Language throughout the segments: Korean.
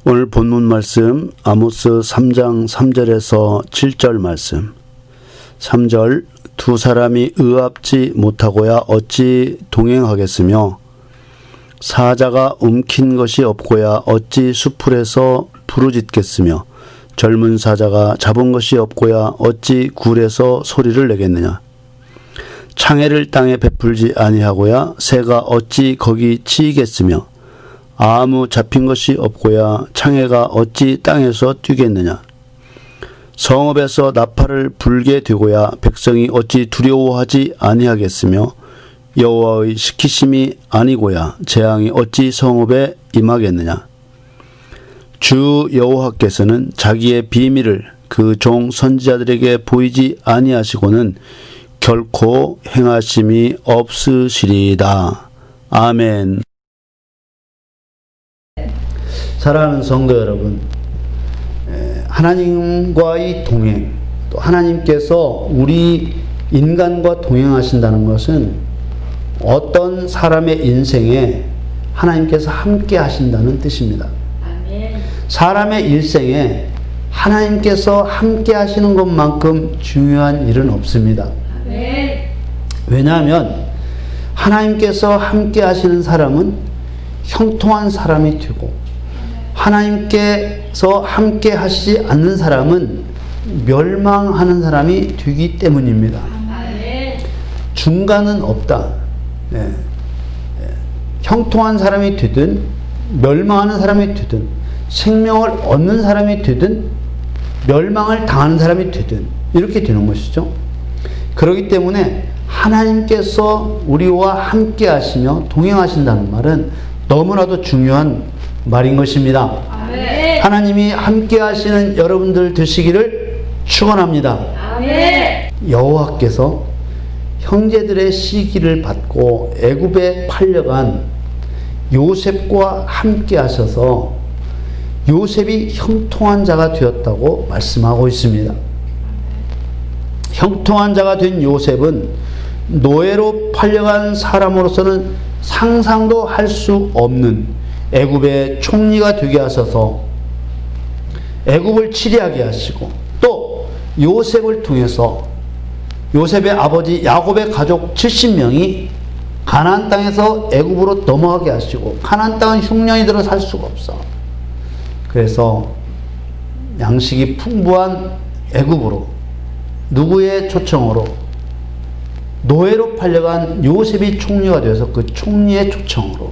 오늘 본문 말씀 아모스 3장 3절에서 7절 말씀. 3절 두 사람이 의합지 못하고야 어찌 동행하겠으며 사자가 움킨 것이 없고야 어찌 수풀에서 부르짖겠으며 젊은 사자가 잡은 것이 없고야 어찌 굴에서 소리를 내겠느냐. 창해를 땅에 베풀지 아니하고야 새가 어찌 거기 치이겠으며 아무 잡힌 것이 없고야 창해가 어찌 땅에서 뛰겠느냐. 성읍에서 나팔을 불게 되고야 백성이 어찌 두려워하지 아니하겠으며 여호와의 시키심이 아니고야 재앙이 어찌 성읍에 임하겠느냐. 주 여호와께서는 자기의 비밀을 그 종 선지자들에게 보이지 아니하시고는 결코 행하심이 없으시리이다. 아멘. 사랑하는 성도 여러분, 하나님과의 동행, 또 하나님께서 우리 인간과 동행하신다는 것은 어떤 사람의 인생에 하나님께서 함께 하신다는 뜻입니다. 아멘. 사람의 일생에 하나님께서 함께 하시는 것만큼 중요한 일은 없습니다. 아멘. 왜냐하면 하나님께서 함께 하시는 사람은 형통한 사람이 되고 하나님께서 함께 하시지 않는 사람은 멸망하는 사람이 되기 때문입니다. 중간은 없다. 형통한 사람이 되든 멸망하는 사람이 되든 생명을 얻는 사람이 되든 멸망을 당하는 사람이 되든 이렇게 되는 것이죠. 그렇기 때문에 하나님께서 우리와 함께 하시며 동행하신다는 말은 너무나도 중요한 말인 것입니다. 아멘. 하나님이 함께 하시는 여러분들 되시기를 축원합니다. 아멘. 여호와께서 형제들의 시기를 받고 애굽에 팔려간 요셉과 함께 하셔서 요셉이 형통한 자가 되었다고 말씀하고 있습니다. 형통한 자가 된 요셉은 노예로 팔려간 사람으로서는 상상도 할 수 없는 애굽의 총리가 되게 하셔서 애굽을 치리하게 하시고 또 요셉을 통해서 요셉의 아버지 야곱의 가족 70명이 가나안 땅에서 애굽으로 넘어가게 하시고 가나안 땅은 흉년이들어 살 수가 없어. 그래서 양식이 풍부한 애굽으로 누구의 초청으로 노예로 팔려간 요셉이 총리가 되어서 그 총리의 초청으로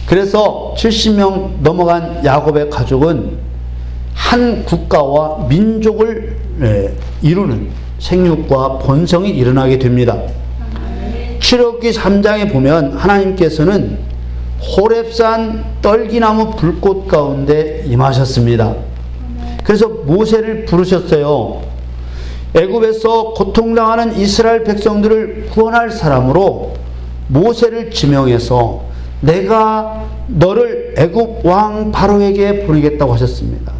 그래서 70명 넘어간 야곱의 가족은 한 국가와 민족을 이루는 생육과 번성이 일어나게 됩니다. 출애굽기 3장에 보면 하나님께서는 호렙산 떨기나무 불꽃 가운데 임하셨습니다. 그래서 모세를 부르셨어요. 애굽에서 고통당하는 이스라엘 백성들을 구원할 사람으로 모세를 지명해서 내가 너를 애굽 왕 바로에게 보내겠다고 하셨습니다.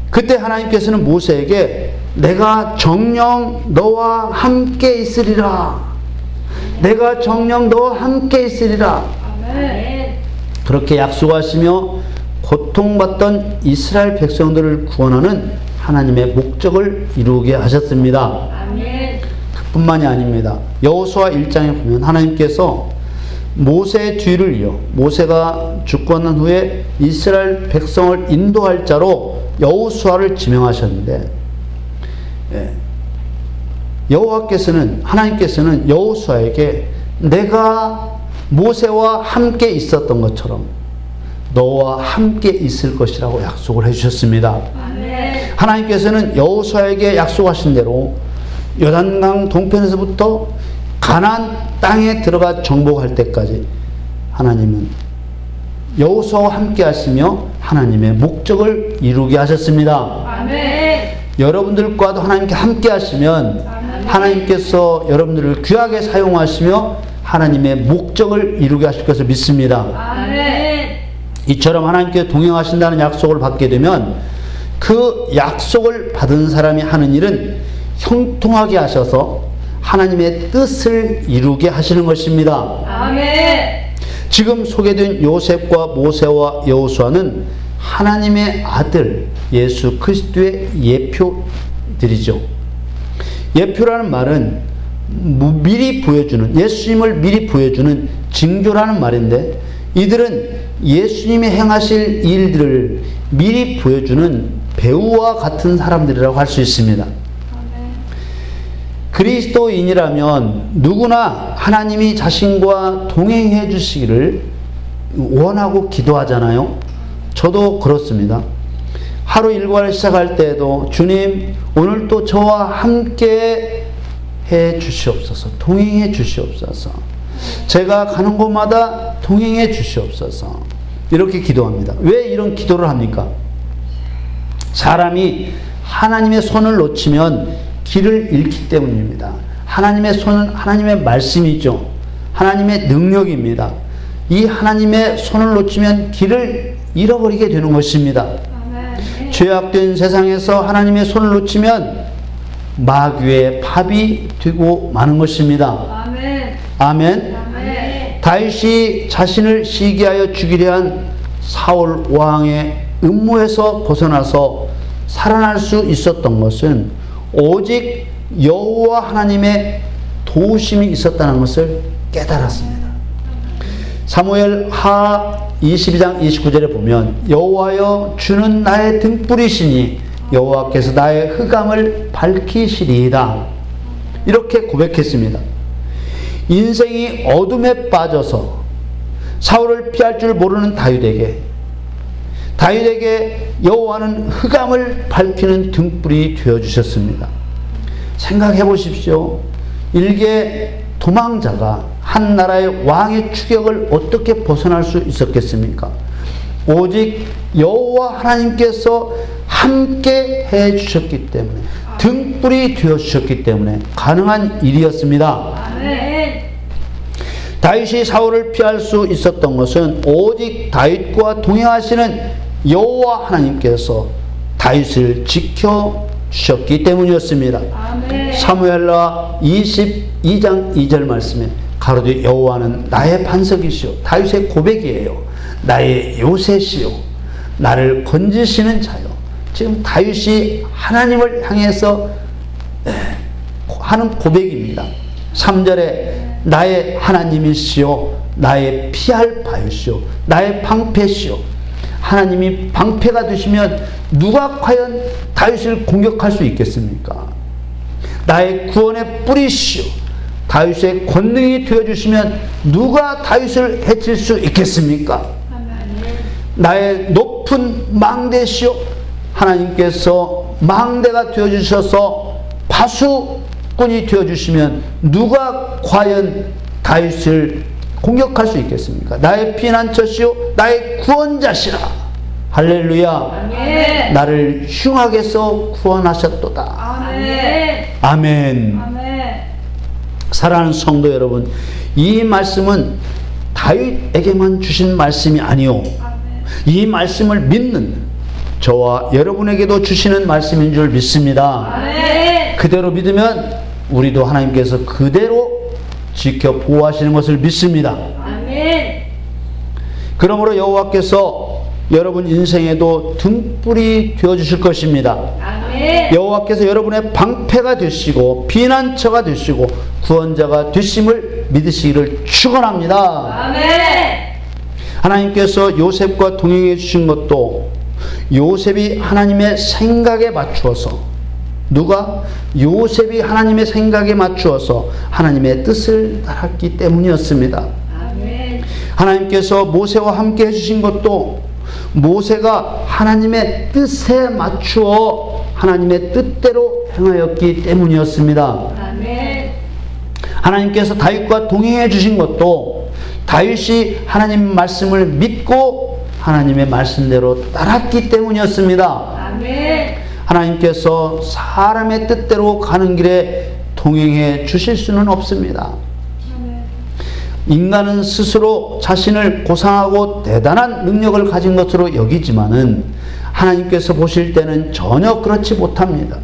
그때 하나님께서는 모세에게 내가 정녕 너와 함께 있으리라. 내가 정녕 너와 함께 있으리라. 아멘. 그렇게 약속하시며 고통받던 이스라엘 백성들을 구원하는 하나님의 목적을 이루게 하셨습니다. 아멘. 그뿐만이 아닙니다. 여호수아 1장에 보면 하나님께서 모세의 뒤를 이어 모세가 죽고 난 후에 이스라엘 백성을 인도할 자로 여호수아를 지명하셨는데 하나님께서는 여호수아에게 내가 모세와 함께 있었던 것처럼 너와 함께 있을 것이라고 약속을 해주셨습니다. 아멘. 하나님께서는 여호수아에게 약속하신 대로 요단강 동편에서부터 가나안 땅에 들어가 정복할 때까지 하나님은 여호수아와 함께 하시며 하나님의 목적을 이루게 하셨습니다. 아멘. 여러분들과도 하나님께 함께 하시면 아멘. 하나님께서 여러분들을 귀하게 사용하시며 하나님의 목적을 이루게 하실 것을 믿습니다. 아멘. 이처럼 하나님께 동행하신다는 약속을 받게 되면 그 약속을 받은 사람이 하는 일은 형통하게 하셔서 하나님의 뜻을 이루게 하시는 것입니다. 아멘. 지금 소개된 요셉과 모세와 여호수아는 하나님의 아들 예수 그리스도의 예표들이죠. 예표라는 말은 미리 보여주는, 예수님을 미리 보여주는 징조라는 말인데, 이들은 예수님이 행하실 일들을 미리 보여주는 배우와 같은 사람들이라고 할 수 있습니다. 그리스도인이라면 누구나 하나님이 자신과 동행해 주시기를 원하고 기도하잖아요. 저도 그렇습니다. 하루 일과를 시작할 때에도 주님, 오늘 또 저와 함께 해 주시옵소서, 동행해 주시옵소서, 제가 가는 곳마다 동행해 주시옵소서, 이렇게 기도합니다. 왜 이런 기도를 합니까? 사람이 하나님의 손을 놓치면 길을 잃기 때문입니다. 하나님의 손은 하나님의 말씀이죠. 하나님의 능력입니다. 이 하나님의 손을 놓치면 길을 잃어버리게 되는 것입니다. 아멘. 죄악된 세상에서 하나님의 손을 놓치면 마귀의 밥이 되고 마는 것입니다. 아멘. 아멘. 아멘. 다윗이 자신을 시기하여 죽이려 한 사울 왕의 음모에서 벗어나서 살아날 수 있었던 것은 오직 여호와 하나님의 도우심이 있었다는 것을 깨달았습니다. 사무엘 하 22장 29절에 보면 여호와여 주는 나의 등불이시니 여호와께서 나의 흑암을 밝히시리이다, 이렇게 고백했습니다. 인생이 어둠에 빠져서 사울을 피할 줄 모르는 다윗에게 여호와는 흑암을 밝히는 등불이 되어주셨습니다. 생각해 보십시오. 일개 도망자가 한 나라의 왕의 추격을 어떻게 벗어날 수 있었겠습니까? 오직 여호와 하나님께서 함께 해주셨기 때문에, 등불이 되어주셨기 때문에 가능한 일이었습니다. 아멘. 다윗이 사울을 피할 수 있었던 것은 오직 다윗과 동행하시는 여호와 하나님께서 다윗을 지켜주셨기 때문이었습니다. 아멘. 사무엘하 22장 2절 말씀에 가로되 여호와는 나의 반석이시오, 다윗의 고백이에요. 나의 요새시오, 나를 건지시는 자요. 지금 다윗이 하나님을 향해서 하는 고백입니다. 3절에 나의 하나님이시오, 나의 피할 바이시오, 나의 방패시오. 하나님이 방패가 되시면 누가 과연 다윗을 공격할 수 있겠습니까? 나의 구원의 뿌리시오, 다윗의 권능이 되어주시면 누가 다윗을 해칠 수 있겠습니까? 나의 높은 망대시오, 하나님께서 망대가 되어주셔서 바수꾼이 되어주시면 누가 과연 다윗을 공격할 수 있겠습니까? 나의 피난처시오, 나의 구원자시라. 할렐루야. 아멘. 나를 흉악에서 구원하셨도다. 아멘. 아멘. 아멘. 사랑하는 성도 여러분, 이 말씀은 다윗에게만 주신 말씀이 아니요, 아멘, 이 말씀을 믿는 저와 여러분에게도 주시는 말씀인 줄 믿습니다. 아멘. 그대로 믿으면 우리도 하나님께서 그대로 지켜 보호하시는 것을 믿습니다. 아멘. 그러므로 여호와께서 여러분 인생에도 등불이 되어주실 것입니다. 아멘. 여호와께서 여러분의 방패가 되시고 피난처가 되시고 구원자가 되심을 믿으시기를 축원합니다. 아멘. 하나님께서 요셉과 동행해 주신 것도 요셉이 하나님의 생각에 맞추어서, 누가? 요셉이 하나님의 생각에 맞추어서 하나님의 뜻을 따랐기 때문이었습니다. 아멘. 하나님께서 모세와 함께 해주신 것도 모세가 하나님의 뜻에 맞추어 하나님의 뜻대로 행하였기 때문이었습니다. 아멘. 하나님께서 다윗과 동행해 주신 것도 다윗이 하나님 말씀을 믿고 하나님의 말씀대로 따랐기 때문이었습니다. 아멘. 하나님께서 사람의 뜻대로 가는 길에 동행해 주실 수는 없습니다. 인간은 스스로 자신을 고상하고 대단한 능력을 가진 것으로 여기지만은 하나님께서 보실 때는 전혀 그렇지 못합니다.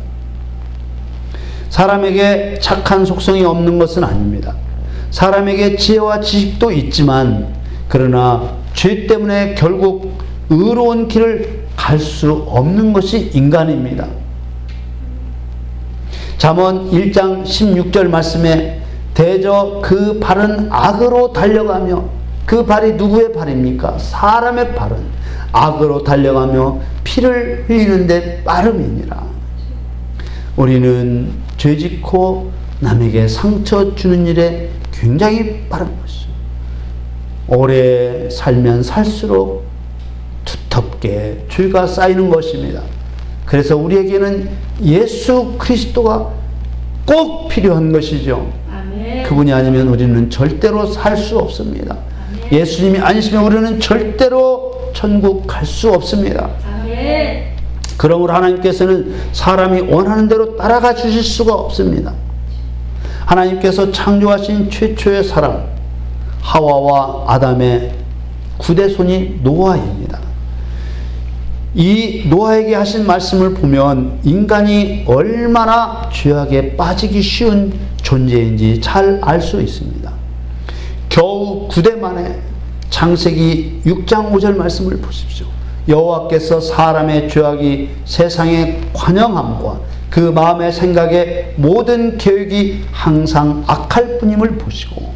사람에게 착한 속성이 없는 것은 아닙니다. 사람에게 지혜와 지식도 있지만 그러나 죄 때문에 결국 의로운 길을 갈 수 없는 것이 인간입니다. 잠언 1장 16절 말씀에 대저 그 발은 악으로 달려가며, 그 발이 누구의 발입니까? 사람의 발은 악으로 달려가며 피를 흘리는데 빠름이니라. 우리는 죄짓고 남에게 상처 주는 일에 굉장히 빠른 것이죠. 오래 살면 살수록 두텁게 죄가 쌓이는 것입니다. 그래서 우리에게는 예수 그리스도가 꼭 필요한 것이죠. 아멘. 그분이 아니면 우리는 절대로 살 수 없습니다. 아멘. 예수님이 아니시면 우리는 절대로 천국 갈 수 없습니다. 아멘. 그러므로 하나님께서는 사람이 원하는 대로 따라가 주실 수가 없습니다. 하나님께서 창조하신 최초의 사람 하와와 아담의 구대손이 노아입니다. 이 노아에게 하신 말씀을 보면 인간이 얼마나 죄악에 빠지기 쉬운 존재인지 잘 알 수 있습니다. 겨우 9대 만에 창세기 6장 5절 말씀을 보십시오. 여호와께서 사람의 죄악이 세상의 관영함과 그 마음의 생각의 모든 계획이 항상 악할 뿐임을 보시고,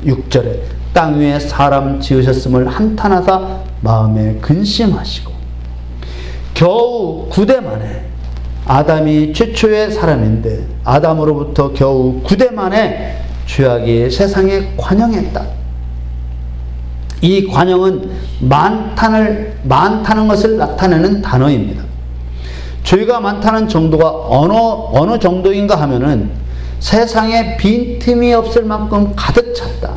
6절에 땅 위에 사람 지으셨음을 한탄하사 마음에 근심하시고, 겨우 9대 만에, 아담이 최초의 사람인데 아담으로부터 겨우 9대 만에 죄악이 세상에 관영했다. 이 관영은 많다는 것을 나타내는 단어입니다. 죄가 많다는 정도가 어느 정도인가 하면은 세상에 빈틈이 없을 만큼 가득 찼다.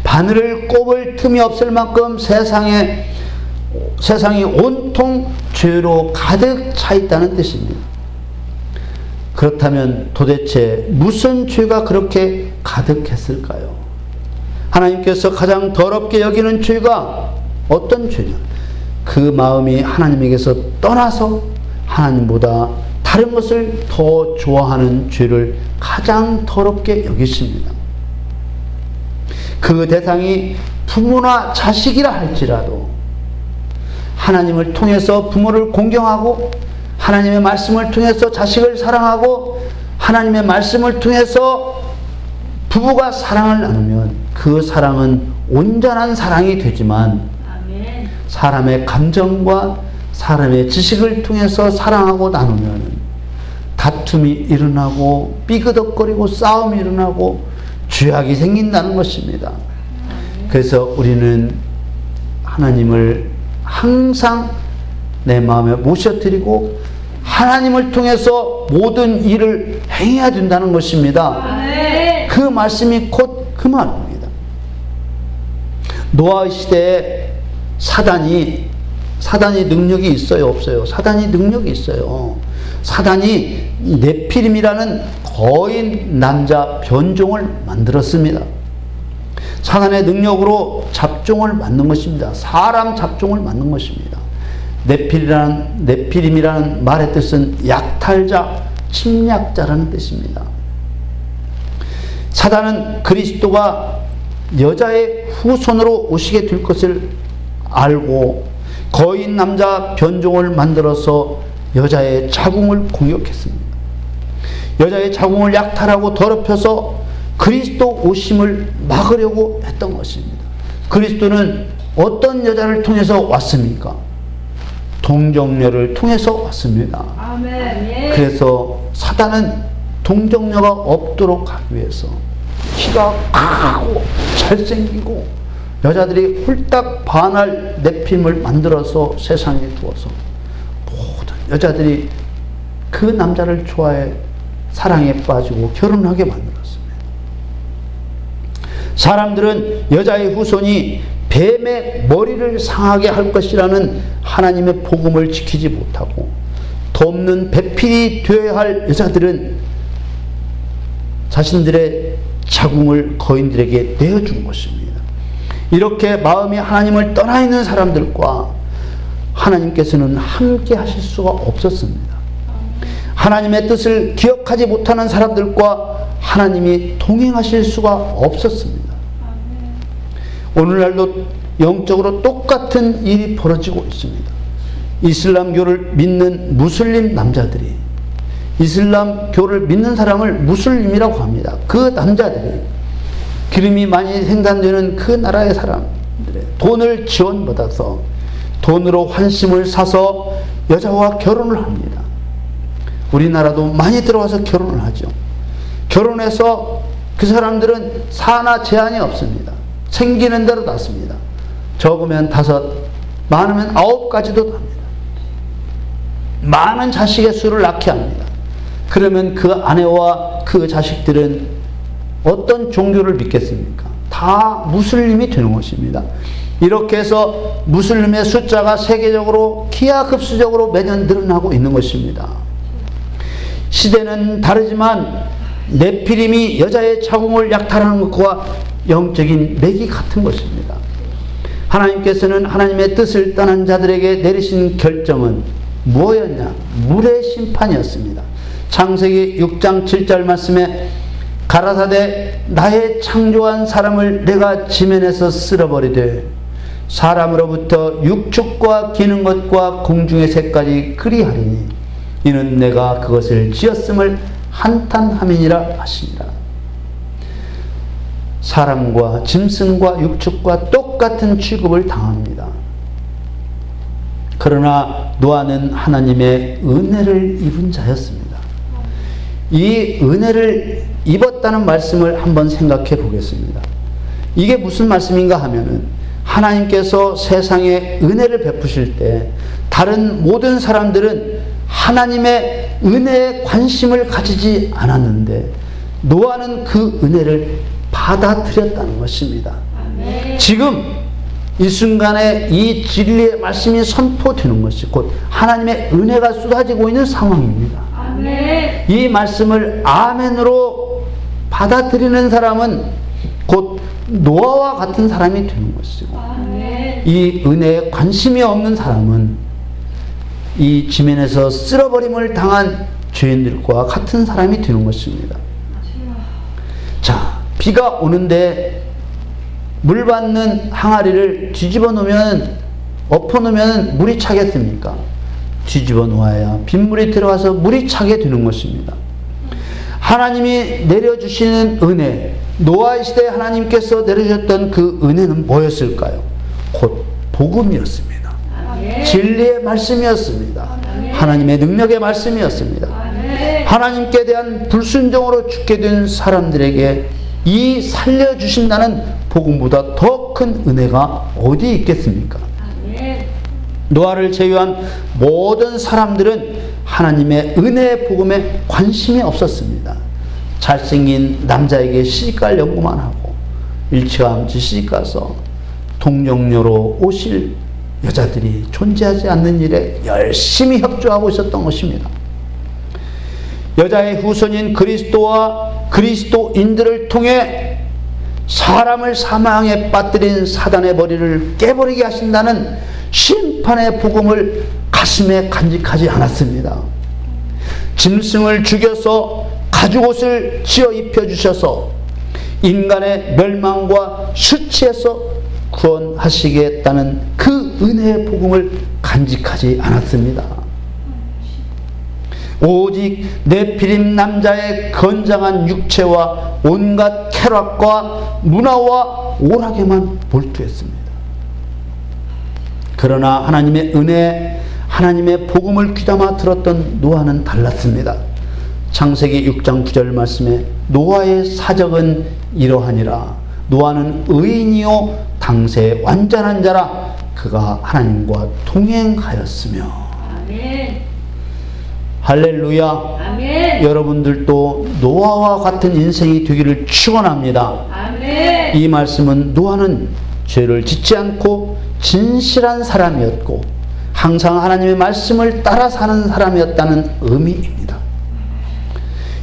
바늘을 꼽을 틈이 없을 만큼 세상이 온통 죄로 가득 차 있다는 뜻입니다. 그렇다면 도대체 무슨 죄가 그렇게 가득했을까요? 하나님께서 가장 더럽게 여기는 죄가 어떤 죄냐? 그 마음이 하나님에게서 떠나서 하나님보다 다른 것을 더 좋아하는 죄를 가장 더럽게 여기십니다. 그 대상이 부모나 자식이라 할지라도 하나님을 통해서 부모를 공경하고, 하나님의 말씀을 통해서 자식을 사랑하고, 하나님의 말씀을 통해서 부부가 사랑을 나누면 그 사랑은 온전한 사랑이 되지만, 아멘. 사람의 감정과 사람의 지식을 통해서 사랑하고 나누면 다툼이 일어나고 삐그덕거리고 싸움이 일어나고 죄악이 생긴다는 것입니다. 그래서 우리는 하나님을 항상 내 마음에 모셔드리고 하나님을 통해서 모든 일을 행해야 된다는 것입니다. 그 말씀이 곧 그 말입니다. 노아의 시대에 사단이 능력이 있어요, 없어요? 사단이 능력이 있어요. 사단이 네피림이라는 거인 남자 변종을 만들었습니다. 사단의 능력으로 잡종을 만든 것입니다. 사람 잡종을 만든 것입니다. 네피림이라는 말의 뜻은 약탈자, 침략자라는 뜻입니다. 사단은 그리스도가 여자의 후손으로 오시게 될 것을 알고 거인 남자 변종을 만들어서 여자의 자궁을 공격했습니다. 여자의 자궁을 약탈하고 더럽혀서 그리스도 오심을 막으려고 했던 것입니다. 그리스도는 어떤 여자를 통해서 왔습니까? 동정녀를 통해서 왔습니다. 아멘. 그래서 사단은 동정녀가 없도록 하기 위해서 키가 크고 잘생기고 여자들이 홀딱 반할 네피림을 만들어서 세상에 두어서 모든 여자들이 그 남자를 좋아해 사랑에 빠지고 결혼하게 만들었습니다. 사람들은 여자의 후손이 뱀의 머리를 상하게 할 것이라는 하나님의 복음을 지키지 못하고 돕는 배필이 되어야 할 여자들은 자신들의 자궁을 거인들에게 내어준 것입니다. 이렇게 마음이 하나님을 떠나 있는 사람들과 하나님께서는 함께 하실 수가 없었습니다. 하나님의 뜻을 기억하지 못하는 사람들과 하나님이 동행하실 수가 없었습니다. 오늘날도 영적으로 똑같은 일이 벌어지고 있습니다. 이슬람교를 믿는 무슬림 남자들이, 이슬람교를 믿는 사람을 무슬림이라고 합니다. 그 남자들이 기름이 많이 생산되는 그 나라의 사람들의 돈을 지원받아서 돈으로 환심을 사서 여자와 결혼을 합니다. 우리나라도 많이 들어와서 결혼을 하죠. 결혼해서 그 사람들은 사나 제한이 없습니다. 생기는 대로 낳습니다. 적으면 5, 많으면 9까지도 납니다. 많은 자식의 수를 낳게 합니다. 그러면 그 아내와 그 자식들은 어떤 종교를 믿겠습니까? 다 무슬림이 되는 것입니다. 이렇게 해서 무슬림의 숫자가 세계적으로 기하급수적으로 매년 늘어나고 있는 것입니다. 시대는 다르지만 네피림이 여자의 자궁을 약탈하는 것과 영적인 맥이 같은 것입니다. 하나님께서는 하나님의 뜻을 떠난 자들에게 내리신 결정은 뭐였냐? 물의 심판이었습니다. 창세기 6장 7절 말씀에 가라사대 나의 창조한 사람을 내가 지면에서 쓸어버리되 사람으로부터 육축과 기는 것과 공중의 새까지 그리하리니 이는 내가 그것을 지었음을 한탄함이니라 하시니라. 사람과 짐승과 육축과 똑같은 취급을 당합니다. 그러나 노아는 하나님의 은혜를 입은 자였습니다. 이 은혜를 입었다는 말씀을 한번 생각해 보겠습니다. 이게 무슨 말씀인가 하면은 하나님께서 세상에 은혜를 베푸실 때 다른 모든 사람들은 하나님의 은혜에 관심을 가지지 않았는데 노아는 그 은혜를 받아들였다는 것입니다. 아멘. 지금 이 순간에 이 진리의 말씀이 선포되는 것이 곧 하나님의 은혜가 쏟아지고 있는 상황입니다. 아멘. 이 말씀을 아멘으로 받아들이는 사람은 곧 노아와 같은 사람이 되는 것이고, 아멘. 이 은혜에 관심이 없는 사람은 이 지면에서 쓸어버림을 당한 죄인들과 같은 사람이 되는 것입니다. 자, 비가 오는데 물 받는 항아리를 뒤집어 놓으면, 엎어 놓으면 물이 차겠습니까? 뒤집어 놓아야 빗물이 들어가서 물이 차게 되는 것입니다. 하나님이 내려주시는 은혜, 노아 시대에 하나님께서 내려주셨던 그 은혜는 뭐였을까요? 곧 복음이었습니다. 아멘. 진리의 말씀이었습니다. 아멘. 하나님의 능력의 말씀이었습니다. 아멘. 하나님께 대한 불순종으로 죽게 된 사람들에게 이 살려주신다는 복음보다 더 큰 은혜가 어디 있겠습니까? 아멘. 노아를 제외한 모든 사람들은 하나님의 은혜의 복음에 관심이 없었습니다. 잘생긴 남자에게 시집갈 연구만 하고 일찌감치 시집가서 동정녀로 오실 여자들이 존재하지 않는 일에 열심히 협조하고 있었던 것입니다. 여자의 후손인 그리스도와 그리스도인들을 통해 사람을 사망에 빠뜨린 사단의 머리를 깨버리게 하신다는 심판의 복음을 가슴에 간직하지 않았습니다. 짐승을 죽여서 가죽옷을 지어 입혀주셔서 인간의 멸망과 수치에서 구원하시겠다는 그 은혜의 복음을 간직하지 않았습니다. 오직 네피림 남자의 건장한 육체와 온갖 쾌락과 문화와 오락에만 몰두했습니다. 그러나 하나님의 은혜, 하나님의 복음을 귀담아 들었던 노아는 달랐습니다. 창세기 6장 9절 말씀에 노아의 사적은 이러하니라. 노아는 의인이요 당세 완전한 자라. 그가 하나님과 동행하였으며. 아멘. 할렐루야. 아멘. 여러분들도 노아와 같은 인생이 되기를 축원합니다. 아멘. 이 말씀은 노아는 죄를 짓지 않고 진실한 사람이었고 항상 하나님의 말씀을 따라 사는 사람이었다는 의미입니다.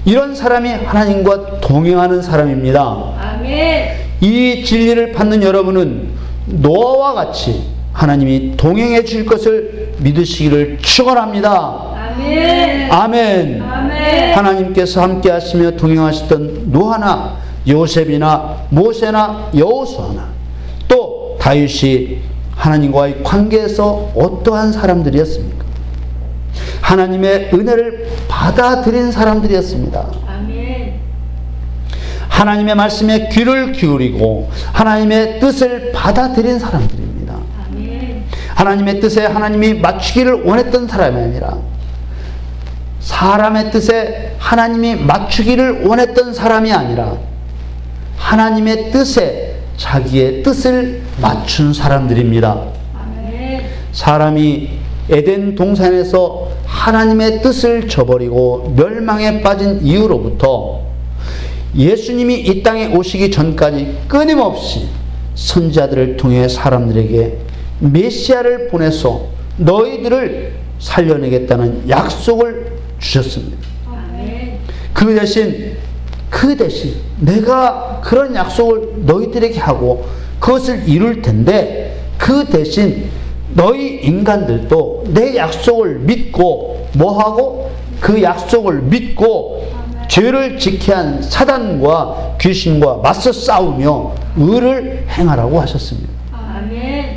이런 사람이 하나님과 동행하는 사람입니다. 아멘. 이 진리를 받는 여러분은 노아와 같이 하나님이 동행해 줄 것을 믿으시기를 축원합니다. 아멘. 아멘. 아멘. 하나님께서 함께 하시며 동행하셨던 노아나 요셉이나 모세나 여호수아나 또 다윗이 하나님과의 관계에서 어떠한 사람들이었습니까? 하나님의 은혜를 받아들인 사람들이었습니다. 아멘. 하나님의 말씀에 귀를 기울이고 하나님의 뜻을 받아들인 사람들입니다. 아멘. 하나님의 뜻에 하나님이 맞추기를 원했던 사람이 아니라 사람의 뜻에 하나님이 맞추기를 원했던 사람이 아니라 하나님의 뜻에 자기의 뜻을 맞춘 사람들입니다. 아멘. 사람이 에덴 동산에서 하나님의 뜻을 저버리고 멸망에 빠진 이후로부터 예수님이 이 땅에 오시기 전까지 끊임없이 선지자들을 통해 사람들에게 메시아를 보내서 너희들을 살려내겠다는 약속을 주셨습니다. 아멘. 그 대신 내가 그런 약속을 너희들에게 하고 그것을 이룰 텐데 그 대신 너희 인간들도 내 약속을 믿고 뭐하고 그 약속을 믿고 죄를 지켜야 한 사단과 귀신과 맞서 싸우며 의를 행하라고 하셨습니다. 아멘.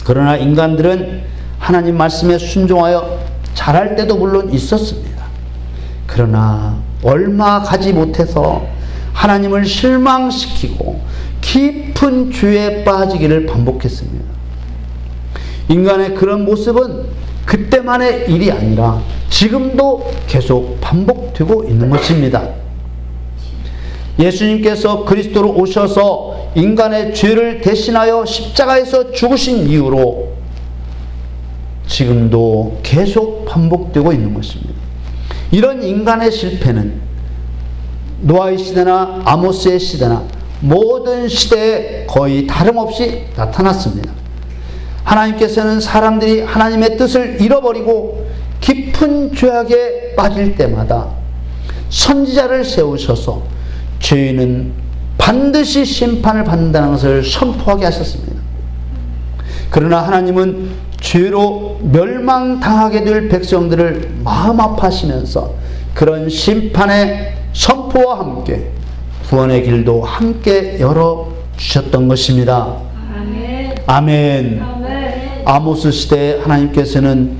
그러나 인간들은 하나님 말씀에 순종하여 잘할 때도 물론 있었습니다. 그러나 얼마 가지 못해서 하나님을 실망시키고 깊은 죄에 빠지기를 반복했습니다. 인간의 그런 모습은 그때만의 일이 아니라 지금도 계속 반복되고 있는 것입니다. 예수님께서 그리스도로 오셔서 인간의 죄를 대신하여 십자가에서 죽으신 이후로 지금도 계속 반복되고 있는 것입니다. 이런 인간의 실패는 노아의 시대나 아모스의 시대나 모든 시대에 거의 다름없이 나타났습니다. 하나님께서는 사람들이 하나님의 뜻을 잃어버리고 깊은 죄악에 빠질 때마다 선지자를 세우셔서 죄인은 반드시 심판을 받는다는 것을 선포하게 하셨습니다. 그러나 하나님은 죄로 멸망당하게 될 백성들을 마음 아파하시면서 그런 심판의 선포와 함께 구원의 길도 함께 열어주셨던 것입니다. 아멘. 아멘. 아멘. 아모스 시대에 하나님께서는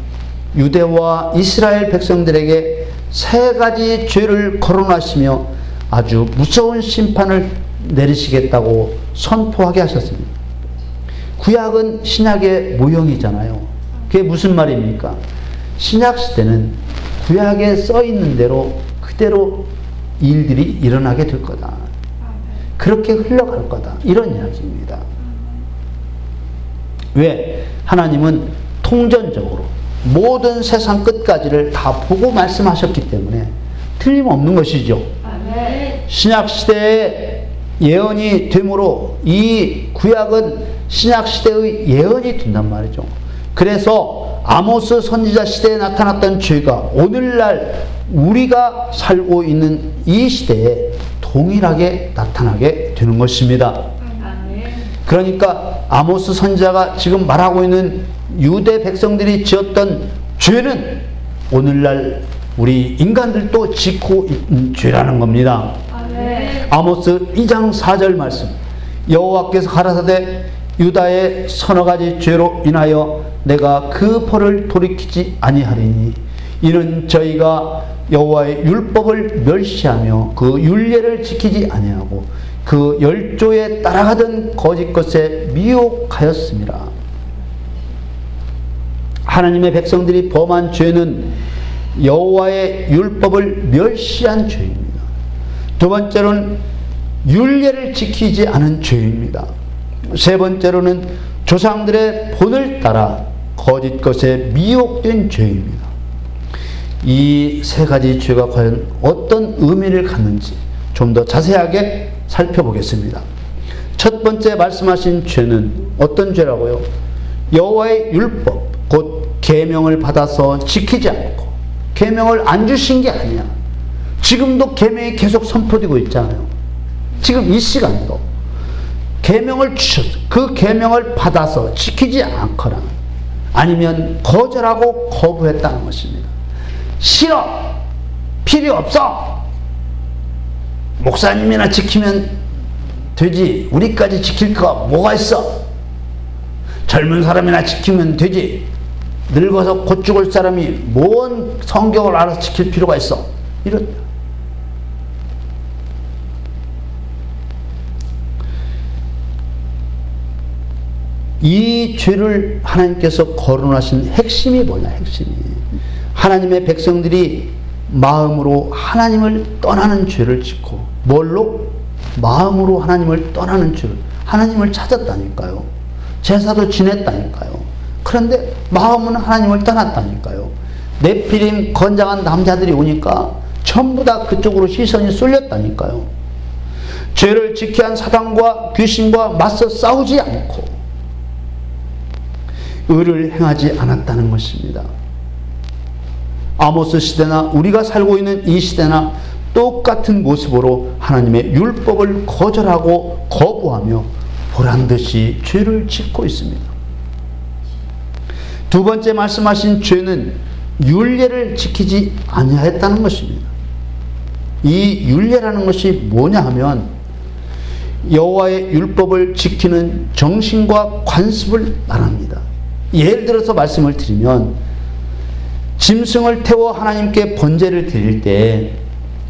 유대와 이스라엘 백성들에게 세 가지 죄를 거론하시며 아주 무서운 심판을 내리시겠다고 선포하게 하셨습니다. 구약은 신약의 모형이잖아요. 그게 무슨 말입니까? 신약 시대는 구약에 써 있는 대로 그대로 일들이 일어나게 될 거다. 그렇게 흘러갈 거다. 이런 이야기입니다. 왜? 하나님은 통전적으로 모든 세상 끝까지를 다 보고 말씀하셨기 때문에 틀림없는 것이죠. 아멘. 신약 시대의 예언이 되므로 이 구약은 신약 시대의 예언이 된단 말이죠. 그래서 아모스 선지자 시대에 나타났던 죄가 오늘날 우리가 살고 있는 이 시대에 동일하게 나타나게 되는 것입니다. 아멘. 그러니까 아모스 선지자가 지금 말하고 있는 유대 백성들이 지었던 죄는 오늘날 우리 인간들도 짓고 있는 죄라는 겁니다. 아멘. 아모스 2장 4절 말씀. 여호와께서 가라사대 유다의 서너 가지 죄로 인하여 내가 그 벌을 돌이키지 아니하리니 이는 저희가 여호와의 율법을 멸시하며 그 율례를 지키지 아니하고 그 열조에 따라가던 거짓 것에 미혹하였습니다. 하나님의 백성들이 범한 죄는 여호와의 율법을 멸시한 죄입니다. 두 번째로는 율례를 지키지 않은 죄입니다. 세 번째로는 조상들의 본을 따라 거짓 것에 미혹된 죄입니다. 이 세 가지 죄가 과연 어떤 의미를 갖는지 좀 더 자세하게 살펴보겠습니다. 첫 번째 말씀하신 죄는 어떤 죄라고요? 여호와의 율법, 곧 계명을 받아서 지키지 않고 계명을 안 주신 게 아니야. 지금도 계명이 계속 선포되고 있잖아요. 지금 이 시간도 계명을 주셨어. 그 계명을 받아서 지키지 않거나 아니면 거절하고 거부했다는 것입니다. 싫어! 필요 없어! 목사님이나 지키면 되지 우리까지 지킬 거 뭐가 있어? 젊은 사람이나 지키면 되지. 늙어서 곧 죽을 사람이 뭔 성경을 알아서 지킬 필요가 있어. 이렇다. 이 죄를 하나님께서 거론하신 핵심이 뭐냐, 핵심이. 하나님의 백성들이 마음으로 하나님을 떠나는 죄를 짓고, 뭘로? 마음으로 하나님을 떠나는 죄를, 하나님을 찾았다니까요. 제사도 지냈다니까요. 그런데 마음은 하나님을 떠났다니까요. 네피림 건장한 남자들이 오니까 전부 다 그쪽으로 시선이 쏠렸다니까요. 죄를 지키게 한 사단과 귀신과 맞서 싸우지 않고 의를 행하지 않았다는 것입니다. 아모스 시대나 우리가 살고 있는 이 시대나 똑같은 모습으로 하나님의 율법을 거절하고 거부하며 보란듯이 죄를 짓고 있습니다. 두 번째 말씀하신 죄는 율례를 지키지 아니하였다는 것입니다. 이 율례라는 것이 뭐냐 하면 여호와의 율법을 지키는 정신과 관습을 말합니다. 예를 들어서 말씀을 드리면, 짐승을 태워 하나님께 번제를 드릴 때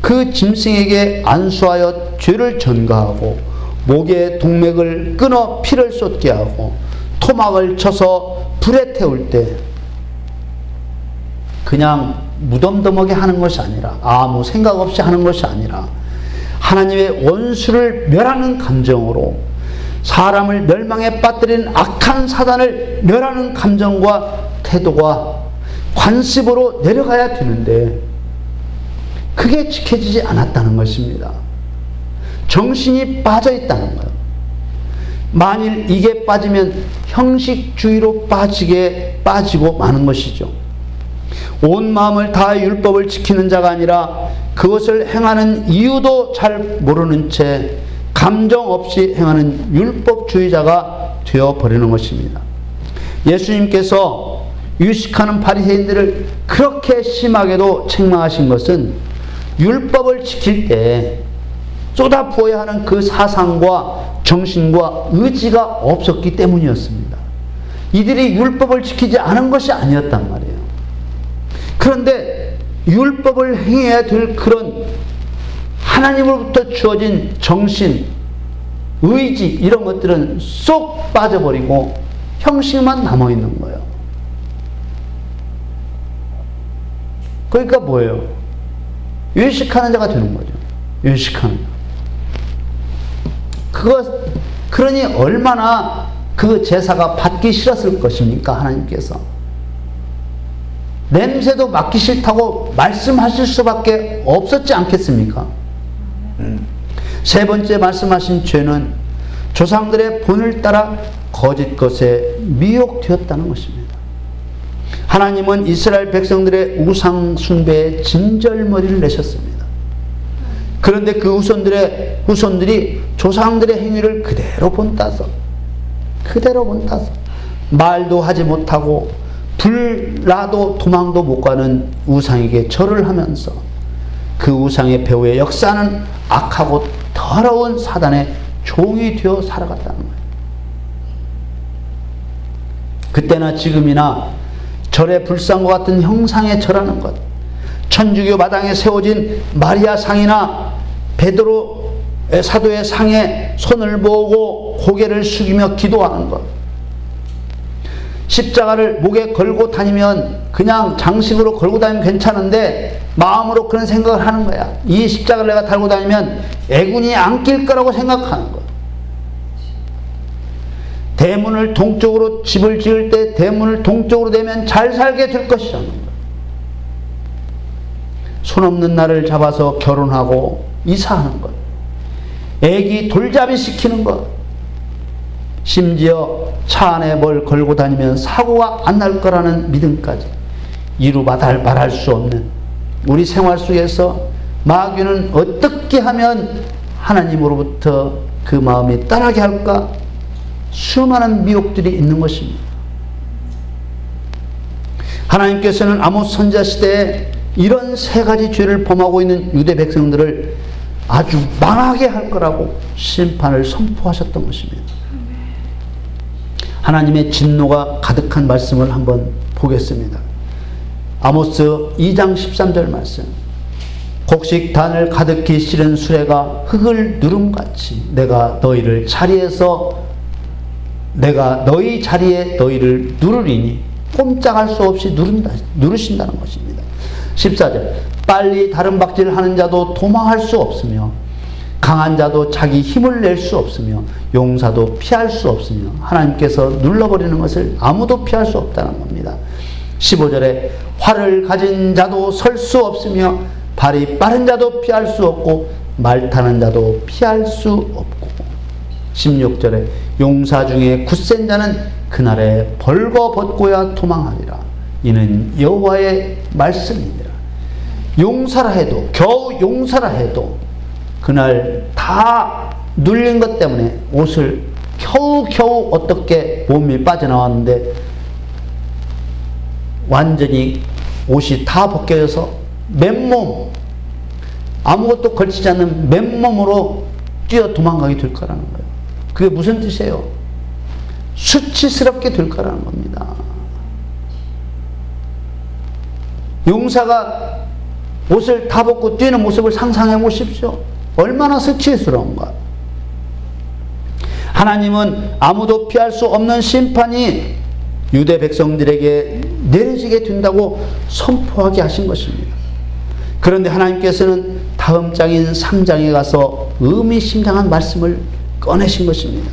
그 짐승에게 안수하여 죄를 전가하고 목에 동맥을 끊어 피를 쏟게 하고 토막을 쳐서 불에 태울 때 그냥 무덤덤하게 하는 것이 아니라, 아무 생각 없이 하는 것이 아니라 하나님의 원수를 멸하는 감정으로, 사람을 멸망에 빠뜨린 악한 사단을 멸하는 감정과 태도가 관습으로 내려가야 되는데 그게 지켜지지 않았다는 것입니다. 정신이 빠져 있다는 거예요. 만일 이게 빠지면 형식주의로 빠지고 마는 것이죠. 온 마음을 다해 율법을 지키는 자가 아니라 그것을 행하는 이유도 잘 모르는 채 감정 없이 행하는 율법주의자가 되어버리는 것입니다. 예수님께서 유식하는 바리새인들을 그렇게 심하게도 책망하신 것은 율법을 지킬 때 쏟아부어야 하는 그 사상과 정신과 의지가 없었기 때문이었습니다. 이들이 율법을 지키지 않은 것이 아니었단 말이에요. 그런데 율법을 행해야 될 그런 하나님으로부터 주어진 정신, 의지 이런 것들은 쏙 빠져버리고 형식만 남아있는 거예요. 그러니까 뭐예요? 외식하는 자가 되는 거죠. 외식하는 자. 그러니 얼마나 그 제사가 받기 싫었을 것입니까? 하나님께서. 냄새도 맡기 싫다고 말씀하실 수밖에 없었지 않겠습니까? 세 번째 말씀하신 죄는 조상들의 본을 따라 거짓 것에 미혹되었다는 것입니다. 하나님은 이스라엘 백성들의 우상 숭배에 진절머리를 내셨습니다. 그런데 그 후손들이 조상들의 행위를 그대로 본따서 말도 하지 못하고 불나도 도망도 못 가는 우상에게 절을 하면서 그 우상의 배후에 역사하는 악하고 더러운 사단의 종이 되어 살아갔다는 거예요. 그때나 지금이나 절의 불상과 같은 형상에 절하는 것, 천주교 마당에 세워진 마리아 상이나 베드로 사도의 상에 손을 모으고 고개를 숙이며 기도하는 것, 십자가를 목에 걸고 다니면 그냥 장식으로 걸고 다니면 괜찮은데 마음으로 그런 생각을 하는 거야. 이 십자가를 내가 달고 다니면 애군이 안 낄 거라고 생각하는 거야. 대문을 동쪽으로 집을 지을 때 대문을 동쪽으로 대면 잘 살게 될 것이라는 거야. 손 없는 날을 잡아서 결혼하고 이사하는 것, 애기 돌잡이 시키는 것, 심지어 차 안에 뭘 걸고 다니면 사고가 안 날 거라는 믿음까지 이루 말할 수 없는 우리 생활 속에서 마귀는 어떻게 하면 하나님으로부터 그 마음이 떠나게 할까? 수많은 미혹들이 있는 것입니다. 하나님께서는 아모스 선지자 시대에 이런 세 가지 죄를 범하고 있는 유대 백성들을 아주 망하게 할 거라고 심판을 선포하셨던 것입니다. 하나님의 진노가 가득한 말씀을 한번 보겠습니다. 아모스 2장 13절 말씀. 곡식 단을 가득히 실은 수레가 흙을 누름같이 내가 너희 자리에 너희를 누르리니 꼼짝할 수 없이 누르신다는 것입니다. 14절. 빨리 다른 박질하는 자도 도망할 수 없으며 강한 자도 자기 힘을 낼 수 없으며 용사도 피할 수 없으며 하나님께서 눌러버리는 것을 아무도 피할 수 없다는 겁니다. 15절에 활을 가진 자도 설 수 없으며 발이 빠른 자도 피할 수 없고 말 타는 자도 피할 수 없고 16절에 용사 중에 굳센 자는 그날에 벌거벗고야 도망하리라. 이는 여호와의 말씀이니라. 용사라 해도 겨우 용사라 해도 그날 다 눌린 것 때문에 옷을 겨우 어떻게 몸이 빠져나왔는데 완전히 옷이 다 벗겨져서 맨몸 아무것도 걸치지 않는 맨몸으로 뛰어 도망가게 될 거라는 거예요. 그게 무슨 뜻이에요? 수치스럽게 될 거라는 겁니다. 용사가 옷을 다 벗고 뛰는 모습을 상상해 보십시오. 얼마나 수치스러운가. 하나님은 아무도 피할 수 없는 심판이 유대 백성들에게 내려지게 된다고 선포하게 하신 것입니다. 그런데 하나님께서는 다음 장인 3장에 가서 의미심장한 말씀을 꺼내신 것입니다.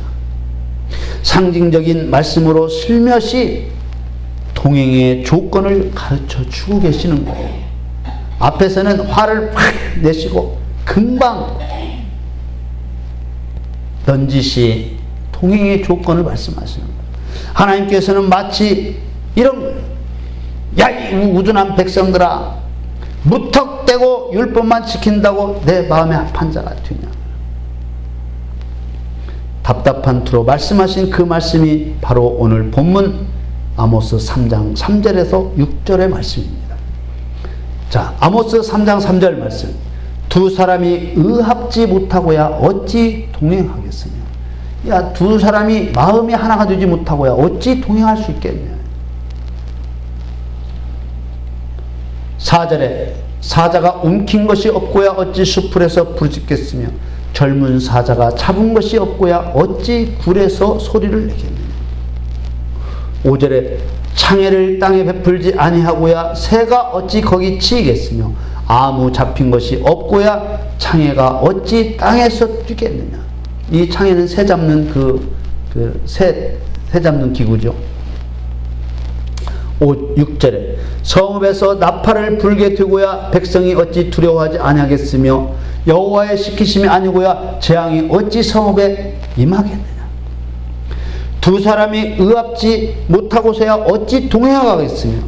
상징적인 말씀으로 슬며시 동행의 조건을 가르쳐 주고 계시는 거예요. 앞에서는 화를 확 내시고 금방 넌지시 동행의 조건을 말씀하시는 거예요. 하나님께서는 마치 이런 거예요. 야, 이 우둔한 백성들아, 무턱대고 율법만 지킨다고 내 마음에 합한 자가 되냐. 답답한 투로 말씀하신 그 말씀이 바로 오늘 본문 아모스 3장 3절에서 6절의 말씀입니다. 자, 아모스 3장 3절 말씀. 두 사람이 의합지 못하고야 어찌 동행하겠으며. 야, 두 사람이 마음이 하나가 되지 못하고야 어찌 동행할 수 있겠냐. 4절에 사자가 움킨 것이 없고야 어찌 수풀에서 부르짖겠으며 젊은 사자가 잡은 것이 없고야 어찌 굴에서 소리를 내겠느냐. 5절에 창해를 땅에 베풀지 아니하고야 새가 어찌 거기 치이겠으며 아무 잡힌 것이 없고야 창해가 어찌 땅에서 뛰겠느냐. 이 창해는 새 잡는 새 잡는 기구죠. 6절에 성읍에서 나팔을 불게 되고야 백성이 어찌 두려워하지 아니하겠으며 여호와의 시키심이 아니고야 재앙이 어찌 성읍에 임하겠느냐. 두 사람이 의합지 못하고서야 어찌 동행하겠으며.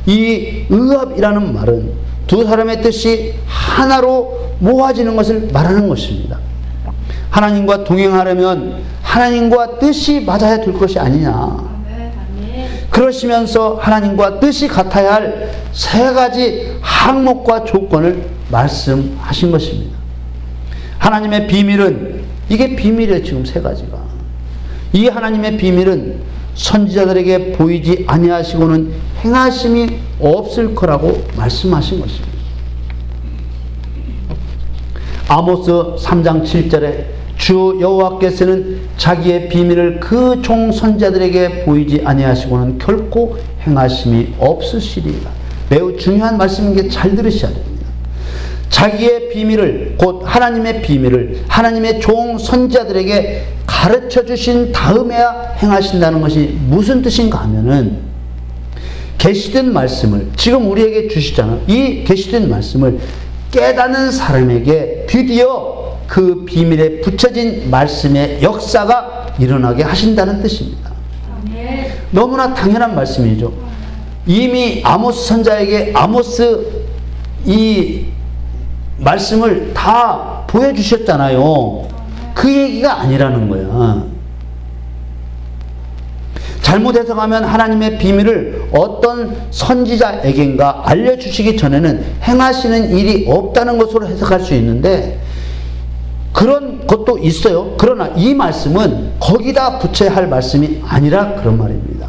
이 의합이라는 말은 두 사람의 뜻이 하나로 모아지는 것을 말하는 것입니다. 하나님과 동행하려면 하나님과 뜻이 맞아야 될 것이 아니냐. 그러시면서 하나님과 뜻이 같아야 할 세 가지 항목과 조건을 말씀하신 것입니다. 하나님의 비밀은, 이게 비밀이에요. 지금 세 가지가. 이 하나님의 비밀은 선지자들에게 보이지 아니하시고는 행하심이 없을 거라고 말씀하신 것입니다. 아모스 3장 7절에 주 여호와께서는 자기의 비밀을 그 종 선지자들에게 보이지 아니하시고는 결코 행하심이 없으시리라. 매우 중요한 말씀인 게 잘 들으셔야 됩니다. 자기의 비밀을, 곧 하나님의 비밀을 하나님의 종 선지자들에게 가르쳐 주신 다음에야 행하신다는 것이 무슨 뜻인가 하면은, 계시된 말씀을 지금 우리에게 주시잖아요. 이 계시된 말씀을 깨닫는 사람에게 드디어 그 비밀에 붙여진 말씀의 역사가 일어나게 하신다는 뜻입니다. 너무나 당연한 말씀이죠. 이미 아모스 선자에게 아모스 이 말씀을 다 보여주셨잖아요. 그 얘기가 아니라는 거야. 잘못 해석하면 하나님의 비밀을 어떤 선지자에게인가 알려주시기 전에는 행하시는 일이 없다는 것으로 해석할 수 있는데, 그런 것도 있어요. 그러나 이 말씀은 거기다 붙여야 할 말씀이 아니라 그런 말입니다.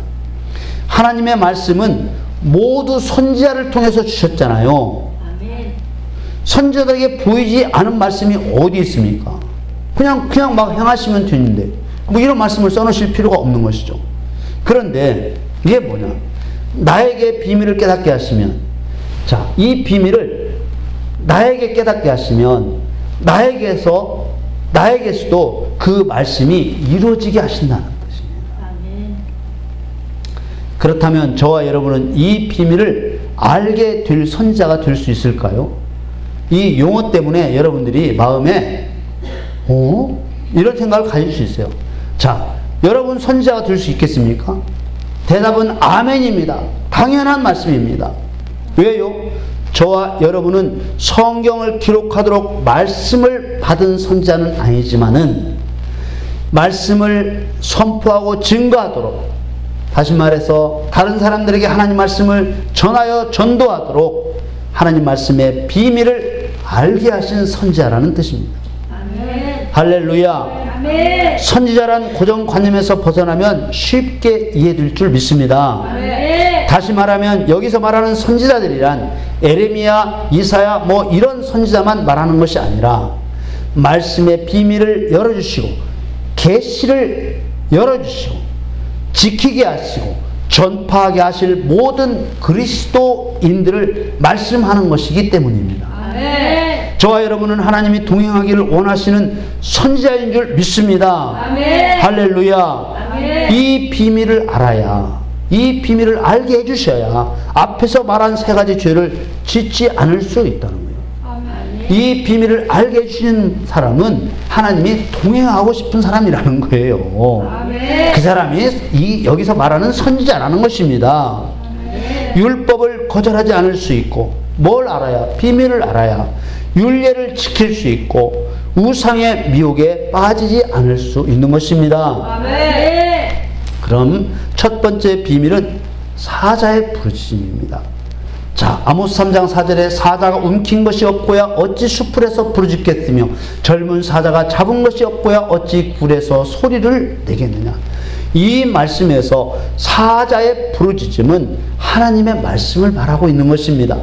하나님의 말씀은 모두 선지자를 통해서 주셨잖아요. 아멘. 선지자들에게 보이지 않은 말씀이 어디 있습니까? 그냥 막 행하시면 되는데 뭐 이런 말씀을 써놓으실 필요가 없는 것이죠. 그런데 이게 뭐냐? 나에게 비밀을 깨닫게 하시면, 자, 이 비밀을 나에게 깨닫게 하시면 나에게서도 그 말씀이 이루어지게 하신다는 것입니다. 아멘. 그렇다면 저와 여러분은 이 비밀을 알게 될 선지자가 될 수 있을까요? 이 용어 때문에 여러분들이 마음에 이런 생각을 가질 수 있어요. 자, 여러분 선지자가 될 수 있겠습니까? 대답은 아멘입니다. 당연한 말씀입니다. 왜요? 저와 여러분은 성경을 기록하도록 말씀을 받은 선지자는 아니지만은 말씀을 선포하고 증거하도록, 다시 말해서 다른 사람들에게 하나님 말씀을 전하여 전도하도록 하나님 말씀의 비밀을 알게 하신 선지자라는 뜻입니다. 아멘. 할렐루야. 아멘. 선지자란 고정관념에서 벗어나면 쉽게 이해될 줄 믿습니다. 아멘. 다시 말하면 여기서 말하는 선지자들이란 에레미야, 이사야 뭐 이런 선지자만 말하는 것이 아니라 말씀의 비밀을 열어주시고 계시를 열어주시고 지키게 하시고 전파하게 하실 모든 그리스도인들을 말씀하는 것이기 때문입니다. 아멘. 저와 여러분은 하나님이 동행하기를 원하시는 선지자인 줄 믿습니다. 아멘. 할렐루야. 아멘. 이 비밀을 알아야, 이 비밀을 알게 해주셔야 앞에서 말한 세 가지 죄를 짓지 않을 수 있다는 거예요. 아멘. 이 비밀을 알게 해주시는 사람은 하나님이 동행하고 싶은 사람이라는 거예요. 아멘. 그 사람이 여기서 말하는 선지자라는 것입니다. 율법을 거절하지 않을 수 있고, 뭘 알아야? 비밀을 알아야 율례를 지킬 수 있고 우상의 미혹에 빠지지 않을 수 있는 것입니다. 아멘. 그럼 첫 번째 비밀은 사자의 부르짖음입니다. 자, 아모스 3장 4절에 사자가 움킨 것이 없고야 어찌 수풀에서 부르짖겠으며 젊은 사자가 잡은 것이 없고야 어찌 굴에서 소리를 내겠느냐. 이 말씀에서 사자의 부르짖음은 하나님의 말씀을 말하고 있는 것입니다.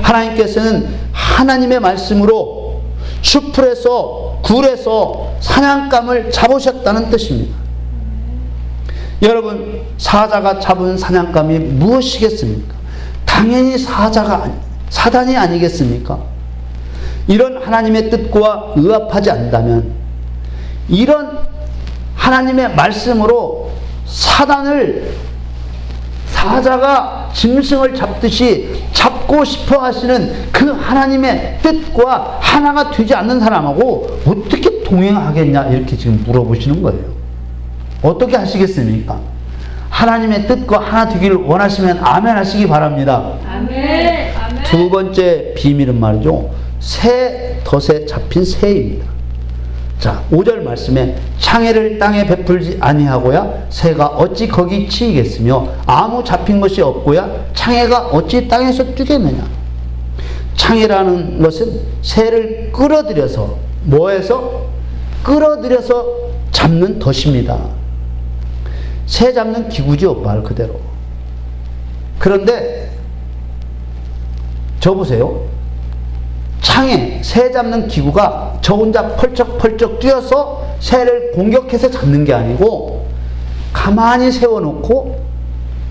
하나님께서는 하나님의 말씀으로 수풀에서 굴에서 사냥감을 잡으셨다는 뜻입니다. 여러분, 사자가 잡은 사냥감이 무엇이겠습니까? 당연히 사단이 아니겠습니까? 이런 하나님의 뜻과 의합하지 않는다면, 이런 하나님의 말씀으로 사자가 짐승을 잡듯이 잡고 싶어 하시는 그 하나님의 뜻과 하나가 되지 않는 사람하고 어떻게 동행하겠냐, 이렇게 지금 물어보시는 거예요. 어떻게 하시겠습니까? 하나님의 뜻과 하나 되기를 원하시면 아멘 하시기 바랍니다. 아멘. 아멘. 두 번째 비밀은 말이죠, 덫에 잡힌 새입니다. 자, 5절 말씀에 창해를 땅에 베풀지 아니하고야 새가 어찌 거기 치이겠으며 아무 잡힌 것이 없고야 창해가 어찌 땅에서 뛰겠느냐. 창해라는 것은 새를 끌어들여서, 뭐해서? 끌어들여서 잡는 덫입니다. 새 잡는 기구죠, 말 그대로. 그런데 저 보세요. 창에 새 잡는 기구가 저 혼자 펄쩍펄쩍 뛰어서 새를 공격해서 잡는 게 아니고 가만히 세워놓고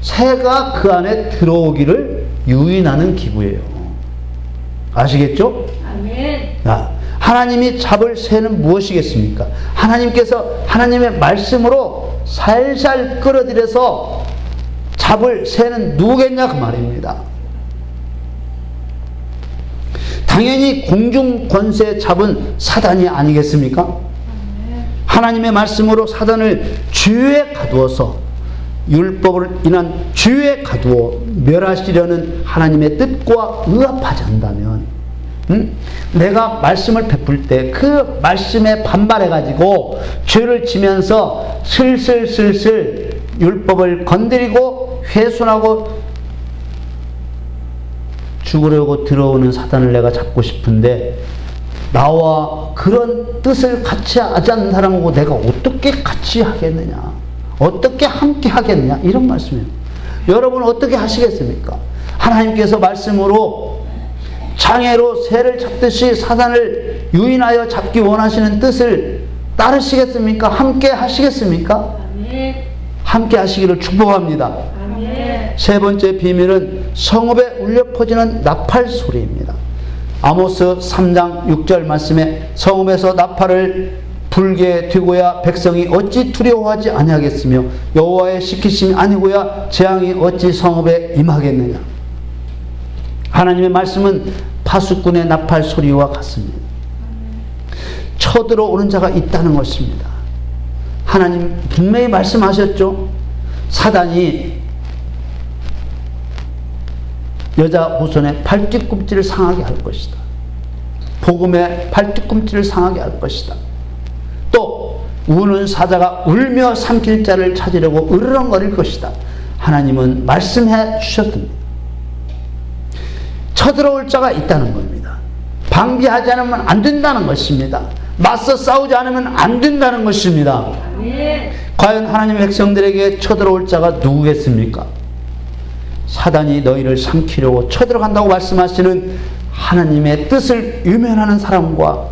새가 그 안에 들어오기를 유인하는 기구예요. 아시겠죠? 아멘. 하나님이 잡을 새는 무엇이겠습니까? 하나님께서 하나님의 말씀으로 살살 끌어들여서 잡을 새는 누구겠냐, 그 말입니다. 당연히 공중 권세 잡은 사단이 아니겠습니까? 하나님의 말씀으로 사단을 쥐에 가두어서, 율법을 인한 쥐에 가두어 멸하시려는 하나님의 뜻과 의합하지 않는다면, 내가 말씀을 베풀 때 그 말씀에 반발해가지고 죄를 지면서 슬슬슬슬 율법을 건드리고 훼손하고 죽으려고 들어오는 사단을 내가 잡고 싶은데 나와 그런 뜻을 같이 하지 않는 사람하고 내가 어떻게 같이 하겠느냐, 어떻게 함께 하겠느냐, 이런 말씀이에요. 여러분 어떻게 하시겠습니까? 하나님께서 말씀으로 장애로 새를 잡듯이 사단을 유인하여 잡기 원하시는 뜻을 따르시겠습니까? 함께 하시겠습니까? 아멘. 함께 하시기를 축복합니다. 아멘. 세 번째 비밀은 성읍에 울려 퍼지는 나팔 소리입니다. 아모스 3장 6절 말씀에 성읍에서 나팔을 불게 되고야 백성이 어찌 두려워하지 아니하겠으며 여호와의 시키심이 아니고야 재앙이 어찌 성읍에 임하겠느냐. 하나님의 말씀은 파수꾼의 나팔 소리와 같습니다. 쳐들어오는 자가 있다는 것입니다. 하나님 분명히 말씀하셨죠. 사단이 여자 후손의 발뒤꿈치를 상하게 할 것이다. 복음의 발뒤꿈치를 상하게 할 것이다. 또 우는 사자가 울며 삼킬 자를 찾으려고 으르렁거릴 것이다. 하나님은 말씀해 주셨습니다. 쳐들어올 자가 있다는 겁니다. 방비하지 않으면 안 된다는 것입니다. 맞서 싸우지 않으면 안 된다는 것입니다. 아멘. 과연 하나님의 백성들에게 쳐들어올 자가 누구겠습니까? 사단이 너희를 삼키려고 쳐들어간다고 말씀하시는 하나님의 뜻을 유면하는 사람과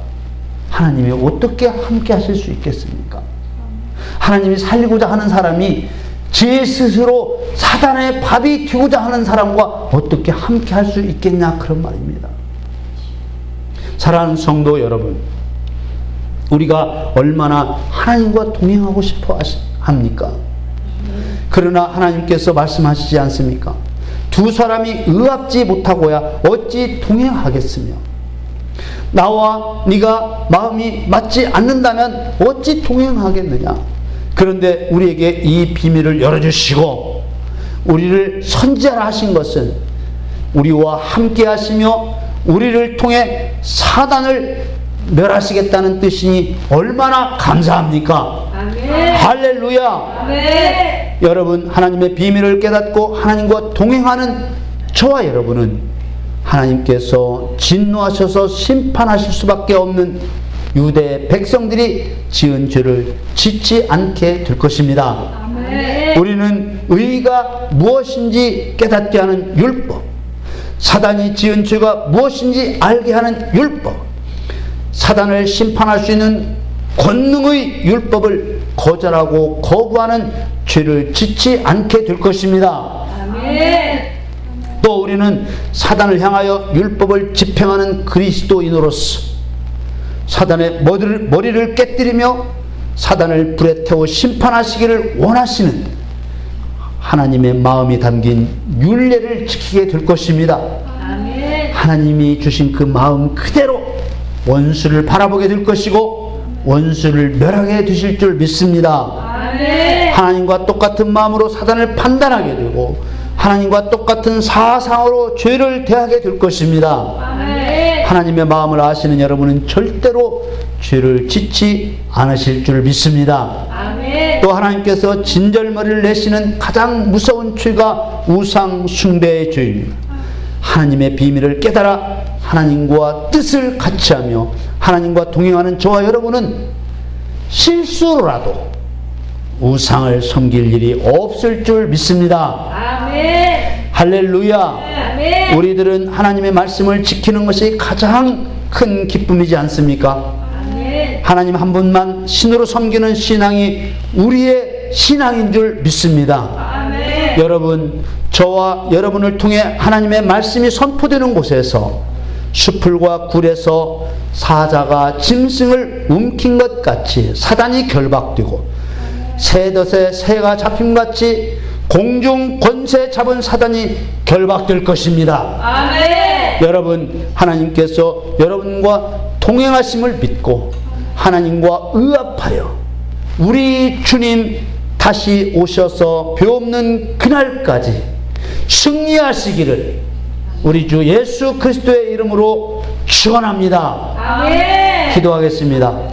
하나님이 어떻게 함께 하실 수 있겠습니까? 하나님이 살리고자 하는 사람이 제 스스로 사단의 밥이 되고자 하는 사람과 어떻게 함께 할 수 있겠냐, 그런 말입니다. 사랑하는 성도 여러분, 우리가 얼마나 하나님과 동행하고 싶어 합니까? 그러나 하나님께서 말씀하시지 않습니까? 두 사람이 의합지 못하고야 어찌 동행하겠으며, 나와 네가 마음이 맞지 않는다면 어찌 동행하겠느냐. 그런데 우리에게 이 비밀을 열어주시고 우리를 선지자라 하신 것은 우리와 함께 하시며 우리를 통해 사단을 멸하시겠다는 뜻이니 얼마나 감사합니까? 아멘. 할렐루야. 아멘. 여러분, 하나님의 비밀을 깨닫고 하나님과 동행하는 저와 여러분은 하나님께서 진노하셔서 심판하실 수밖에 없는 유대 백성들이 지은 죄를 짓지 않게 될 것입니다. 아멘. 우리는 의가 무엇인지 깨닫게 하는 율법, 사단이 지은 죄가 무엇인지 알게 하는 율법, 사단을 심판할 수 있는 권능의 율법을 거절하고 거부하는 죄를 짓지 않게 될 것입니다. 아멘. 또 우리는 사단을 향하여 율법을 집행하는 그리스도인으로서 사단의 머리를 깨뜨리며 사단을 불에 태워 심판하시기를 원하시는 하나님의 마음이 담긴 율례를 지키게 될 것입니다. 아멘. 하나님이 주신 그 마음 그대로 원수를 바라보게 될 것이고 원수를 멸하게 되실 줄 믿습니다. 아멘. 하나님과 똑같은 마음으로 사단을 판단하게 되고 하나님과 똑같은 사상으로 죄를 대하게 될 것입니다. 아멘. 하나님의 마음을 아시는 여러분은 절대로 죄를 짓지 않으실 줄 믿습니다. 아멘. 또 하나님께서 진절머리를 내시는 가장 무서운 죄가 우상 숭배의 죄입니다. 하나님의 비밀을 깨달아 하나님과 뜻을 같이 하며 하나님과 동행하는 저와 여러분은 실수로라도 우상을 섬길 일이 없을 줄 믿습니다. 아멘. 할렐루야. 아멘. 우리들은 하나님의 말씀을 지키는 것이 가장 큰 기쁨이지 않습니까? 아멘. 하나님 한 분만 신으로 섬기는 신앙이 우리의 신앙인 줄 믿습니다. 아멘. 여러분, 저와 여러분을 통해 하나님의 말씀이 선포되는 곳에서 수풀과 굴에서 사자가 짐승을 움킨 것 같이 사단이 결박되고 새덫에 새가 잡힘같이 공중 권세 잡은 사단이 결박될 것입니다. 아멘. 여러분, 하나님께서 여러분과 동행하심을 믿고 하나님과 의합하여 우리 주님 다시 오셔서 배없는 그날까지 승리하시기를 우리 주 예수 그리스도의 이름으로 축원합니다. 아멘. 기도하겠습니다.